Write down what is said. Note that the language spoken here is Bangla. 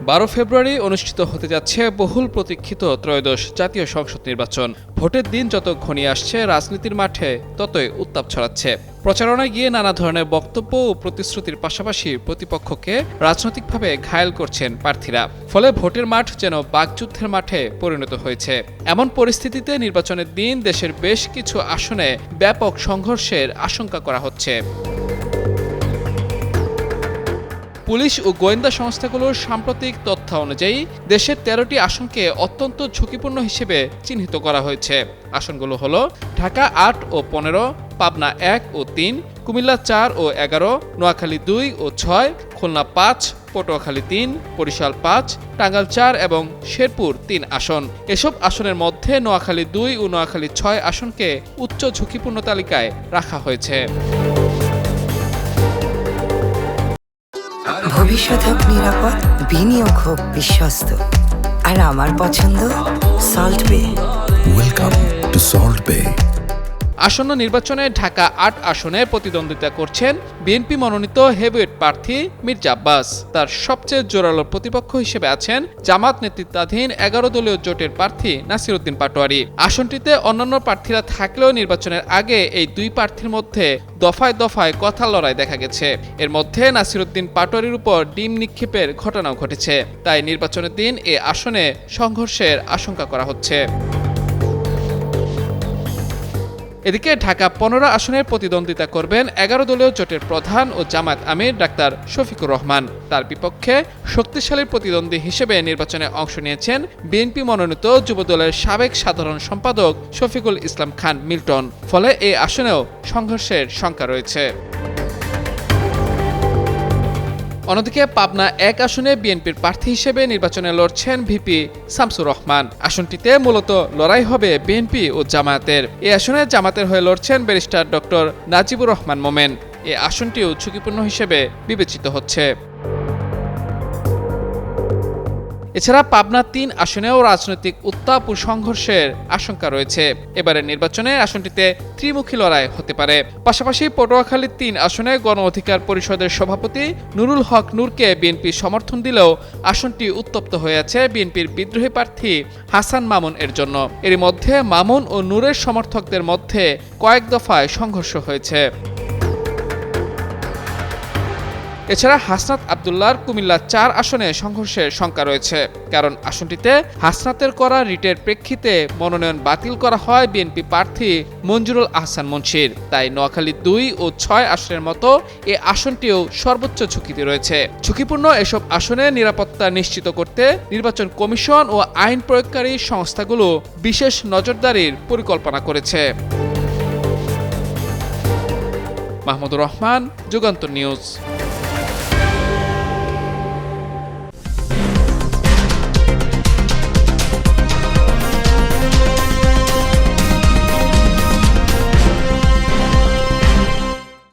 12 ফেব্রুয়ারি অনুষ্ঠিত হতে যাচ্ছে বহুল প্রতীক্ষিত ত্রয়োদশ জাতীয় সংসদ নির্বাচন। ভোটের দিন যত ঘনিয়ে আসছে, রাজনীতির মাঠে ততই উত্তাপ ছড়াচ্ছে। প্রচারণায় গিয়ে নানা ধরনের বক্তব্য ও প্রতিশ্রুতির পাশাপাশি প্রতিপক্ষকে রাজনৈতিকভাবে ঘায়েল করছেন প্রার্থীরা। ফলে ভোটের মাঠ যেন বাকযুদ্ধের মাঠে পরিণত হয়েছে। এমন পরিস্থিতিতে নির্বাচনের দিন দেশের বেশ কিছু আসনে ব্যাপক সংঘর্ষের আশঙ্কা করা হচ্ছে। পুলিশ ও গোয়েন্দা সংস্থাগুলোর সাম্প্রতিক তথ্য অনুযায়ী দেশের 13টি আসনকে অত্যন্ত ঝুঁকিপূর্ণ হিসেবে চিহ্নিত করা হয়েছে। আসনগুলো হলো ঢাকা 8 ও 15, পাবনা 1 ও 3, কুমিল্লা 4 ও 11, নোয়াখালী 2 ও 6, খুলনা 5, পটুয়াখালী 3, বরিশাল 5, টাঙ্গাইল 4 এবং শেরপুর 3 আসন। এসব আসনের মধ্যে নোয়াখালী 2 ও নোয়াখালী 6 আসনকে উচ্চ ঝুঁকিপূর্ণ তালিকায় রাখা হয়েছে। ভবিষ্যৎ হোক নিরাপদ, বিনিয়োগ হোক বিশ্বস্ত, আর আমার পছন্দ সল্ট বে। ওয়েলকাম টু সল্ট বে। আসন্ন নির্বাচনে ঢাকা 8 আসনে প্রতিদ্বন্দ্বিতা করছেন বিএনপি মনোনীত হেভিওয়েট প্রার্থী মির্জা আব্বাস। তার সবচেয়ে জোরালো প্রতিপক্ষ হিসেবে আছেন জামাত নেতৃত্বাধীন 11 দলীয় জোটের প্রার্থী নাসির উদ্দিন পাটোয়ারি। আসনটিতে অন্যান্য প্রার্থীরা থাকলেও নির্বাচনের আগে এই দুই প্রার্থীর মধ্যে দফায় দফায় কথা লড়াই দেখা গেছে। এর মধ্যে নাসির উদ্দিন পাটোয়ারির উপর ডিম নিক্ষেপের ঘটনাও ঘটেছে। তাই নির্বাচনের দিন এ আসনে সংঘর্ষের আশঙ্কা করা হচ্ছে। এদিকে ঢাকা 15 আসনে প্রতিদ্বন্দ্বিতা করবেন 11 দলীয় জোটের প্রধান ও জামায়াত আমির ডাক্তার শফিকুর রহমান। তার বিপক্ষে শক্তিশালী প্রতিদ্বন্দ্বী হিসেবে নির্বাচনে অংশ নিয়েছেন বিএনপি মনোনীত যুবদলের সাবেক সাধারণ সম্পাদক শফিকুল ইসলাম খান মিল্টন। ফলে এই আসনেও সংঘর্ষের শঙ্কা রয়েছে। অন্যদিকে পাবনা 1 আসনে বিএনপির প্রার্থী হিসেবে নির্বাচনে লড়ছেন ভিপি শামসুর রহমান। আসনটিতে মূলত লড়াই হবে বিএনপি ও জামায়াতের। এই আসনে জামায়াতের হয়ে লড়ছেন ব্যারিস্টার ডক্টর নাজিবুর রহমান মোমেন। এই আসনটিও ঝুঁকিপূর্ণ হিসেবে বিবেচিত হচ্ছে। এছাড়া পাবনা 3 আসনেও রাজনৈতিক উত্তাপ ও সংঘর্ষের আশঙ্কা রয়েছে। এবারের নির্বাচনে আসনটিতে ত্রিমুখী লড়াই হতে পারে। পাশাপাশি পটুয়াখালী 3 আসনে গণ অধিকার পরিষদের সভাপতি নুরুল হক নূরকে বিএনপি সমর্থন দিলেও আসনটি উত্তপ্ত হয়ে আছে বিএনপির বিদ্রোহী প্রার্থী হাসান মামুন এর জন্য। এর মধ্যে মামুন ও নূরের সমর্থকদের মধ্যে কয়েক দফায় সংঘর্ষ হয়েছে। এছাড়া হাসনাত আবদুল্লাহর কুমিল্লা 4 আসনে সংঘর্ষের শঙ্কা রয়েছে। কারণ আসনটিতে হাসনাতের করা রিটের প্রেক্ষিতে মনোনয়ন বাতিল করা হয় বিএনপি প্রার্থী মঞ্জুরুল আহসান মুন্সির। তাই নোয়াখালী 2 ও 6 আসনের মতো এ আসনটিও সর্বোচ্চ ঝুঁকিতে রয়েছে। ঝুঁকিপূর্ণ এসব আসনে নিরাপত্তা নিশ্চিত করতে নির্বাচন কমিশন ও আইন প্রয়োগকারী সংস্থাগুলো বিশেষ নজরদারির পরিকল্পনা করেছে। মাহমুদুর রহমান, যুগান্তর নিউজ।